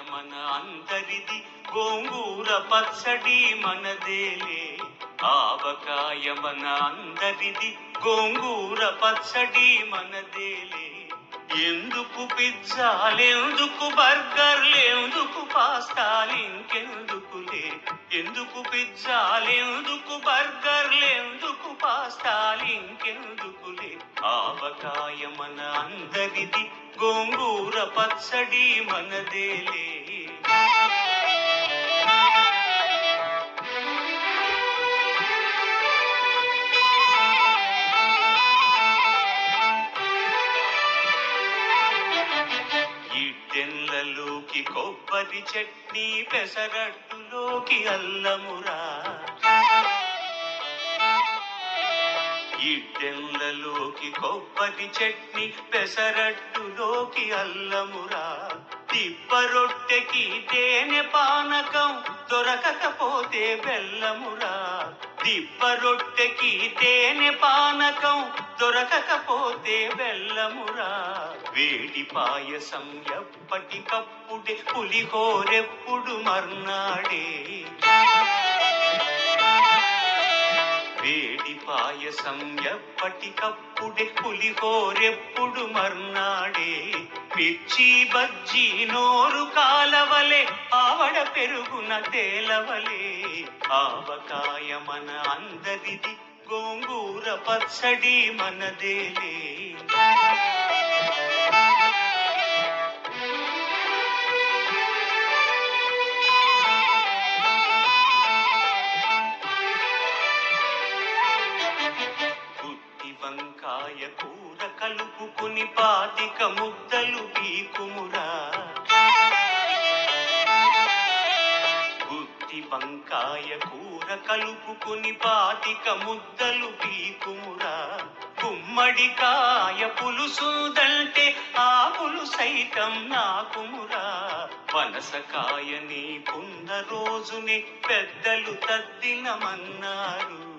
మన అందరిది, గోంగూర పచ్చడి మనదేలే. ఆవకాయ మన అందరిది, గోంగూర పచ్చడి మనదేలే. ఎందుకు పిజ్జాలెందుకు బర్గర్లెందుకు పాస్తాలింకెందుకులే, ఎందుకు పిజ్జాలెందుకు బర్గర్లెందుకు పాస్తాలింకెందుకులే. ఆవకాయ మన అందరిది, గోంగూర పచ్చడి మనదేలే. ఇడ్డెన్లలోకి కొబ్బరి చట్నీ, పెసరట్టులోకి అల్లమురా. ఇడ్డెన్లలోకి కొబ్బరి చట్నీ, పెసరట్టులోకి అల్లమురా. తిప్ప రొట్టెకి తేనె పానకం, దొరకకపోతే బెల్లమురా. తిప్ప రొట్టెకి తేనె పానకం, దొరకకపోతే బెల్లమురా. వేడి పాయసం ఎప్పటికప్పుడే, పులిహోరెప్పుడు మర్నాడే. వేడి పాయసం ఎప్పటికప్పుడే, పులిహోరెప్పుడు మర్నాడే. మిర్చి బజ్జీ నోరు కాలవలే, ఆవడ పెరుగున తేలవలే. ఆవకాయ మన అందరిది, గోంగూర పచ్చడి మనదేలే. వంకాయ కూర కలుపుకుని 25 ముద్దలు పీకుమురా. గుత్తి వంకాయ కూర కలుపుకుని 25 ముద్దలు పీకుమురా. గుమ్మడికాయ పులుసుదంటే ఆ పులుసైతం నాకుమురా. పనసకాయ నీకున్న రోజునే పెద్దలు తద్దినమన్నారు.